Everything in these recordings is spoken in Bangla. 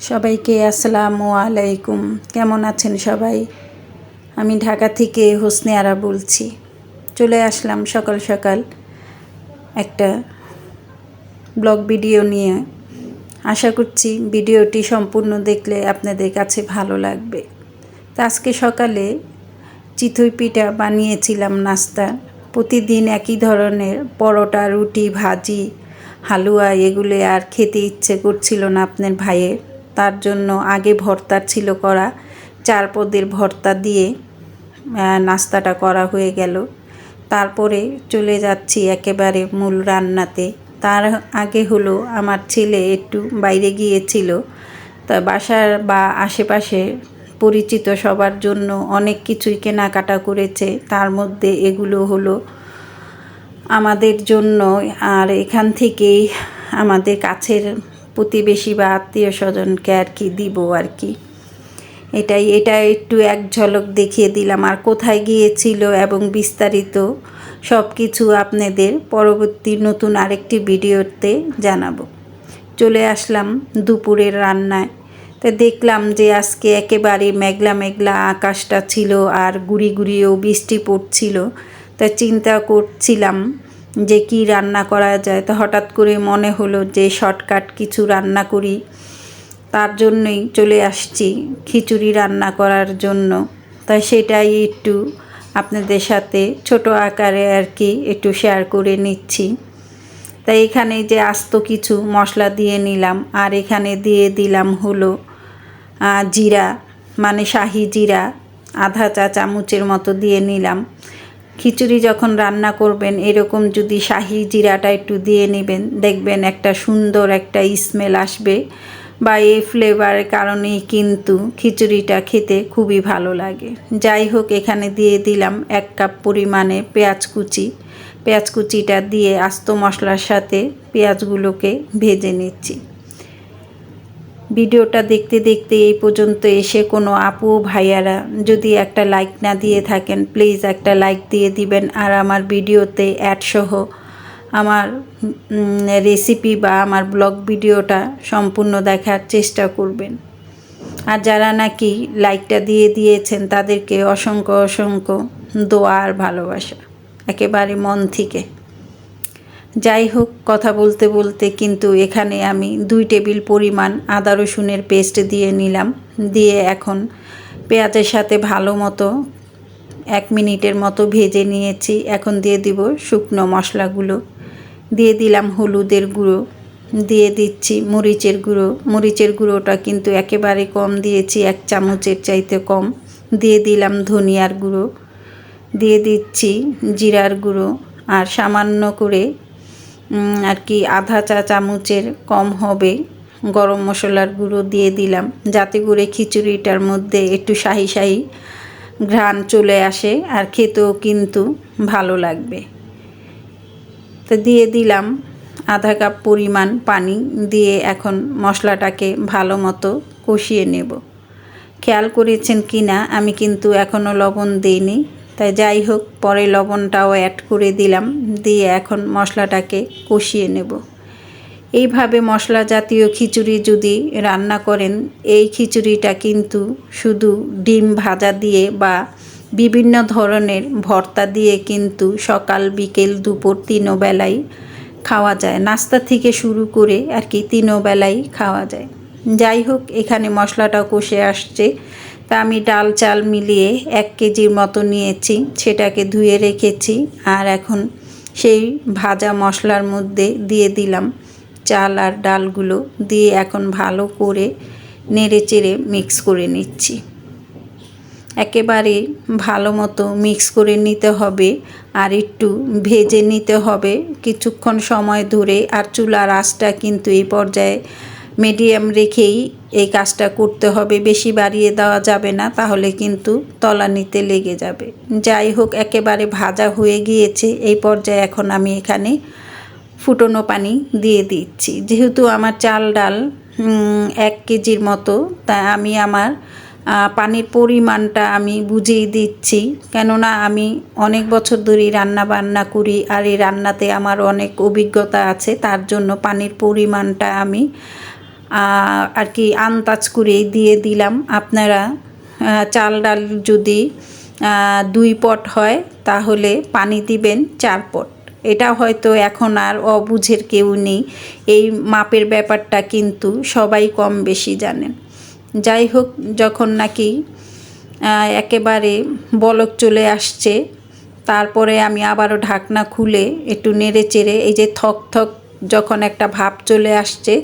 সবাইকে আসসালামু আলাইকুম। কেমন আছেন সবাই? আমি ঢাকা থেকে হোসনে আরা বলছি। চলে আসলাম সকাল সকাল একটা ব্লগ ভিডিও নিয়ে। আশা করছি ভিডিওটি সম্পূর্ণ দেখলে আপনাদের কাছে ভালো লাগবে। তো আজকে সকালে চিতই পিঠা বানিয়েছিলাম নাস্তা। প্রতিদিন একই ধরনের পরোটা, রুটি, ভাজি, হালুয়া এগুলো আর খেতে ইচ্ছে করছিল না আপনার ভাইয়ের। তার জন্য আগে ভর্তা ছিল করা, 4 পদের ভর্তা দিয়ে নাস্তাটা করা হয়ে গেল। তারপরে চলে যাচ্ছি একেবারে মূল রান্নাতে। তার আগে হলো আমার ছেলে একটু বাইরে গিয়েছিল, তা বাসার বা আশেপাশে পরিচিত সবার জন্য অনেক কিছুই কেনাকাটা করেছে। তার মধ্যে এগুলো হলো আমাদের জন্য, আর এখান থেকেই আমাদের কাছের প্রতিবেশী বা আত্মীয় স্বজনকে আর কি দিব আর কি। এটা একটু এক ঝলক দেখিয়ে দিলাম। আর কোথায় গিয়েছিল এবং বিস্তারিত সব কিছু আপনাদের পরবর্তী নতুন আরেকটি ভিডিওতে জানাবো। চলে আসলাম দুপুরের রান্নায়। তো দেখলাম যে আজকে একেবারে মেঘলা মেঘলা আকাশটা ছিল, আর গুড়ি গুড়িও বৃষ্টি পড়ছিল। তা চিন্তা করছিলাম যে কি রান্না করা যায়। তো হঠাৎ করে মনে হলো যে শর্টকাট কিছু রান্না করি। তার জন্যই চলে আসছি খিচুড়ি রান্না করার জন্য। তাই সেটাই একটু আপনাদের সাথে ছোট আকারে আর কি একটু শেয়ার করে নিচ্ছি। তাই এখানে যে আস্ত কিছু মশলা দিয়ে নিলাম, আর এখানে দিয়ে দিলাম হলো জিরা, মানে শাহি জিরা আধা চা চামচের মতো দিয়ে নিলাম। খিচুড়ি যখন রান্না করবেন এরকম যদি শাহি জিরাটা একটু দিয়ে নেবেন, দেখবেন একটা সুন্দর একটা স্মেল আসবে, বা এই ফ্লেভারের কারণেই কিন্তু খিচুড়িটা খেতে খুবই ভালো লাগে। যাই হোক, এখানে দিয়ে দিলাম 1 কাপ পরিমাণে পেঁয়াজ কুচিটা দিয়ে আস্ত মশলার সাথে পেঁয়াজগুলোকে ভেজে নিচ্ছি। ভিডিওটা দেখতে দেখতে এই পর্যন্ত এসে কোনো আপু ভাইয়ারা যদি একটা লাইক না দিয়ে থাকেন, প্লিজ একটা লাইক দিয়ে দিবেন। আর আমার ভিডিওতে অ্যাডসহ আমার রেসিপি বা আমার ব্লগ ভিডিওটা সম্পূর্ণ দেখার চেষ্টা করবেন। আর যারা নাকি লাইকটা দিয়ে দিয়েছেন তাদেরকে অসংখ্য অসংখ্য দোয়া আর ভালোবাসা, একেবারে মন থেকে। যাই হোক, কথা বলতে বলতে কিন্তু এখানে আমি 2 টেবিল পরিমাণ আদা রসুনের পেস্ট দিয়ে নিলাম। দিয়ে এখন পেঁয়াজের সাথে ভালো মতো 1 মিনিটের মতো ভেজে নিয়েছি। এখন দিয়ে দিব শুকনো মশলাগুলো। দিয়ে দিলাম হলুদের গুঁড়ো, দিয়ে দিচ্ছি মরিচের গুঁড়োটা কিন্তু একেবারে কম দিয়েছি, 1 চামচের চাইতে কম। দিয়ে দিলাম ধনিয়ার গুঁড়ো, দিয়ে দিচ্ছি জিরার গুঁড়ো, আর সামান্য করে আর কি আধা চা চামচের কম হবে গরম মশলার গুঁড়ো দিয়ে দিলাম, যাতে করে খিচুড়িটার মধ্যে একটু শাহি শাহি ঘ্রাণ চলে আসে আর খেতেও কিন্তু ভালো লাগবে। তো দিয়ে দিলাম আধা কাপ পরিমাণ পানি, দিয়ে এখন মশলাটাকে ভালো মতো কষিয়ে নেব। খেয়াল করেছেন কি না, আমি কিন্তু এখনও লবণ দিইনি। তাই যাই হোক, পরে লবণটাও অ্যাড করে দিলাম। দিয়ে এখন মশলাটাকে কষিয়ে নেব। এইভাবে মশলা জাতীয় খিচুড়ি যদি রান্না করেন, এই খিচুড়িটা কিন্তু শুধু ডিম ভাজা দিয়ে বা বিভিন্ন ধরনের ভর্তা দিয়ে কিন্তু সকাল বিকেল দুপুর 3 বেলাই খাওয়া যায়। নাস্তা থেকে শুরু করে আর কি 3 বেলাই খাওয়া যায়। যাই হোক, এখানে মশলাটা কষে আসছে। তা আমি ডাল চাল মিলিয়ে 1 কেজির মতো নিয়েছি, সেটাকে ধুয়ে রেখেছি। আর এখন সেই ভাজা মশলার মধ্যে দিয়ে দিলাম চাল আর ডালগুলো, দিয়ে এখন ভালো করে নেড়ে চেড়ে মিক্স করে নিচ্ছি। একেবারে ভালো মতো মিক্স করে নিতে হবে, আর একটু ভেজে নিতে হবে কিছুক্ষণ সময় ধরে। আর চুলার আঁচটা কিন্তু এই পর্যায়ে মিডিয়াম রেখেই এই কাজটা করতে হবে, বেশি বাড়িয়ে দেওয়া যাবে না, তাহলে কিন্তু তলানিতে লেগে যাবে। যাই হোক, একেবারে ভাজা হয়ে গিয়েছে। এই পর্যায়ে এখন আমি এখানে ফুটনো পানি দিয়ে দিচ্ছি। যেহেতু আমার চাল ডাল 1 কেজির মতো, তাই আমি আমার পানির পরিমাণটা আমি বুঝিয়ে দিচ্ছি, কেননা আমি অনেক বছর ধরেই রান্না বান্না করি, আর এই রান্নাতে আমার অনেক অভিজ্ঞতা আছে। তার জন্য পানির পরিমাণটা আমি আর কি আন্দাজ করে দিয়ে দিলাম। আপনারা চাল ডাল যদি 2 পট হয় তাহলে পানি দিবেন 4 পট। এটা হয়তো এখন আর অবুঝের কেউ নেই, এই মাপের ব্যাপারটা কিন্তু সবাই কম বেশি জানেন। যাই হোক, যখন নাকি একেবারে বলক চলে আসছে, তারপরে আমি আবারও ঢাকনা খুলে একটু নেড়ে চেড়ে, এই যে থক থক যখন একটা ভাব চলে আসছে,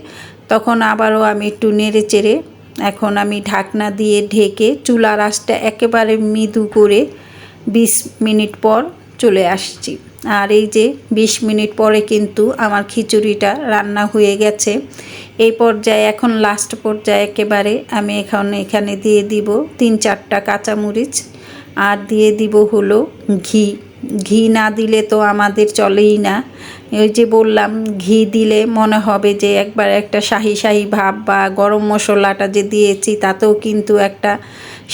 তখন আবারও আমি একটু নেড়ে চেড়ে এখন আমি ঢাকনা দিয়ে ঢেকে চুলার আঁচটা একেবারে মৃদু করে 20 মিনিট পর চলে আসছি। আর এই যে 20 মিনিট পরে কিন্তু আমার খিচুড়িটা রান্না হয়ে গেছে। এই পর্যায়ে এখন লাস্ট পর্যায়ে একেবারে আমি এখানে দিয়ে দিব 3-4টা কাঁচামরিচ, আর দিয়ে দিব হলো ঘি। ঘি না দিলে তো আমাদের চলেই না। ওই যে বললাম, ঘি দিলে মনে হবে যে একবার একটা শাহি শাহি ভাব, বা গরম মশলাটা যে দিয়েছি তাতেও কিন্তু একটা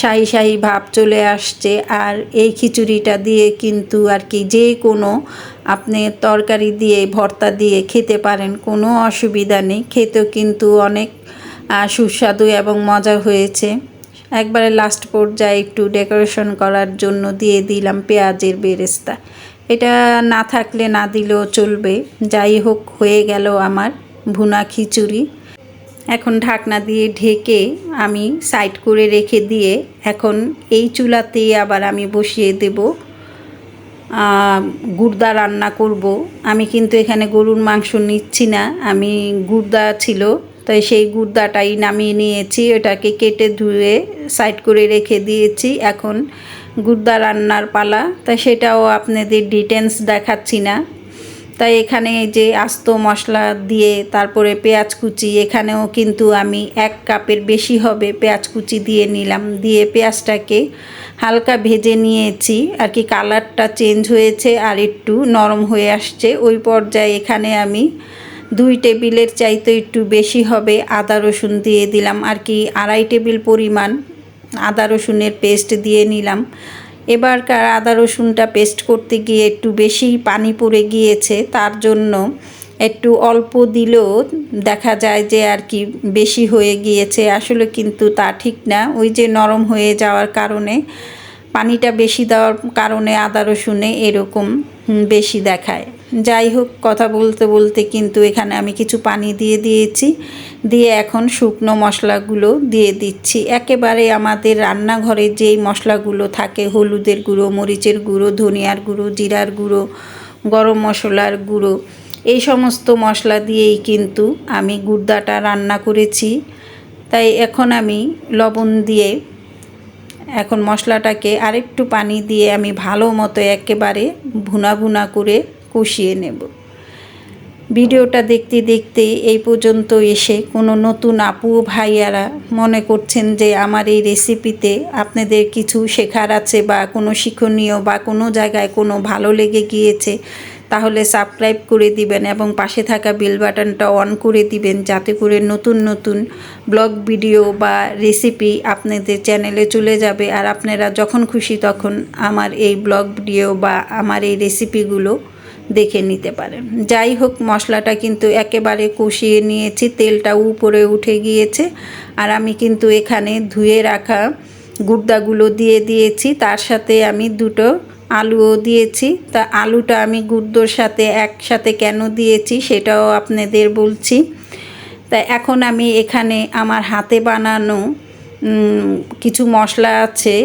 শাহি শাহি ভাব চলে আসছে। আর এই খিচুড়িটা দিয়ে কিন্তু আর কি যে কোনো আপনি তরকারি দিয়ে ভর্তা দিয়ে খেতে পারেন, কোনো অসুবিধা নেই। খেতেও কিন্তু অনেক সুস্বাদু এবং মজা হয়েছে। একবারে লাস্ট পর্যায়ে একটু ডেকোরেশন করার জন্য দিয়ে দিলাম পেঁয়াজের বেরেস্তা। এটা না থাকলে না দিলেও চলবে। যাই হোক, হয়ে গেল আমার ভুনা খিচুড়ি। এখন ঢাকনা দিয়ে ঢেকে আমি সাইড করে রেখে দিয়ে এখন এই চুলাতেই আবার আমি বসিয়ে দেব গুর্দা রান্না করব। আমি কিন্তু এখানে গরুর মাংস নিচ্ছি না, আমি গুর্দা ছিল তাই সেই গুর্দাটাই নামিয়ে নিয়েছি, ওটাকে কেটে ধুয়ে সাইড করে রেখে দিয়েছি। এখন গুর্দা রান্নার পালা, তাই সেটাও আপনাদের ডিটেলস দেখাচ্ছি না। তাই এখানে যে আস্ত মশলা দিয়ে তারপরে পেঁয়াজ কুচি, এখানেও কিন্তু আমি 1 কাপের বেশি হবে পেঁয়াজ কুচি দিয়ে নিলাম। দিয়ে পেঁয়াজটাকে হালকা ভেজে নিয়েছি, আর কি কালারটা চেঞ্জ হয়েছে আর একটু নরম হয়ে আসছে। ওই পর্যায়ে এখানে আমি 2 টেবিলের চাইতে একটু বেশি হবে আদা রসুন দিয়ে দিলাম, আর কি 2.5 টেবিল পরিমাণ আদা রসুনের পেস্ট দিয়ে নিলাম। এবারকার আদা রসুনটা পেস্ট করতে গিয়ে একটু বেশি পানি পড়ে গিয়েছে, তার জন্য একটু অল্প দিলেও দেখা যায় যে আর কি বেশি হয়ে গিয়েছে। আসলে কিন্তু তা ঠিক না, ওই যে নরম হয়ে যাওয়ার কারণে, পানিটা বেশি দেওয়ার কারণে আদা রসুনে এরকম বেশি দেখায়। যাই হোক, কথা বলতে বলতে কিন্তু এখানে আমি কিছু পানি দিয়ে দিয়েছি। দিয়ে এখন শুকনো মশলাগুলো দিয়ে দিচ্ছি। একেবারে আমাদের রান্নাঘরে যেই মশলাগুলো থাকে, হলুদের গুঁড়ো, মরিচের গুঁড়ো, ধনিয়ার গুঁড়ো, জিরার গুঁড়ো, গরম মশলার গুঁড়ো, এই সমস্ত মশলা দিয়েই কিন্তু আমি গুর্দাটা রান্না করেছি। তাই এখন আমি লবণ দিয়ে এখন মশলাটাকে আরেকটু পানি দিয়ে আমি ভালো মতো একেবারে ভুনা ভুনা করে কষিয়ে নেব। ভিডিওটা দেখতে দেখতে এই পর্যন্ত এসে কোনো নতুন আপু ভাইয়ারা মনে করছেন যে আমার এই রেসিপিতে আপনাদের কিছু শেখার আছে, বা কোনো শিক্ষণীয় বা কোনো জায়গায় কোনো ভালো লেগে গিয়েছে, তাহলে সাবস্ক্রাইব করে দিবেন এবং পাশে থাকা বেল বাটনটা অন করে দিবেন, যাতে করে নতুন নতুন ব্লগ ভিডিও বা রেসিপি আপনাদের চ্যানেলে চলে যাবে, আর আপনারা যখন খুশি তখন আমার এই ব্লগ ভিডিও বা আমার এই রেসিপিগুলো দেখে নিতে পারেন। যাই হোক, মশলাটা কিন্তু একেবারে কষিয়ে নিয়েছি, তেলটা উপরে উঠে গিয়েছে। আর আমি কিন্তু এখানে ধুয়ে রাখা গুর্দাগুলো দিয়ে দিয়েছি, তার সাথে আমি 2টো আলুও দিয়েছি। তা আলুটা আমি গুর্দোর সাথে একসাথে কেন দিয়েছি সেটাও আপনাদের বলছি। তা এখন আমি এখানে আমার হাতে বানানো কিছু মশলা আছে,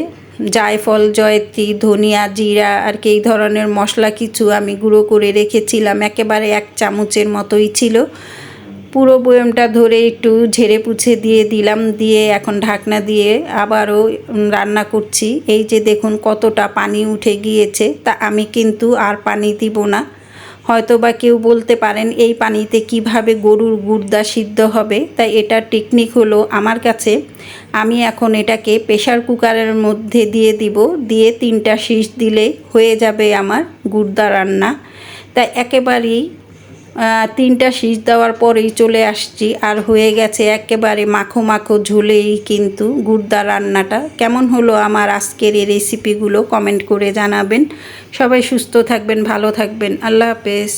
জায়ফল, জয়ত্রী, ধনিয়া, জিরা, আর কি এই ধরনের মশলা কিছু আমি গুঁড়ো করে রেখেছিলাম, একেবারে 1 চামচের মতোই ছিল। পুরো বয়মটা ধরে একটু ঝেড়ে পুছে দিয়ে দিলাম, দিয়ে এখন ঢাকনা দিয়ে আবারও রান্না করছি। এই যে দেখুন কতটা পানি উঠে গিয়েছে, তা আমি কিন্তু আর পানি দিব না। হয়তো বা কেউ বলতে পারেন এই পানিতে কিভাবে গরুর গুর্দা সিদ্ধ হবে, তাই এটা টেকনিক হলো আমার কাছে। আমি এখন এটাকে প্রেশার কুকারের মধ্যে দিয়ে দিব, দিয়ে 3টা সিস দিলে হয়ে যাবে আমার গুর্দা রান্না। তাই একেবারেই 3টা সিস দেওয়ার পরেই চলে আসছি, আর হয়ে গেছে একেবারে মাখো মাখো ঝোলেই কিন্তু গুর্দা রান্নাটা। কেমন হলো আমার আজকের এই রেসিপিগুলো কমেন্ট করে জানাবেন। সবাই সুস্থ থাকবেন, ভালো থাকবেন। আল্লাহ হাফেজ।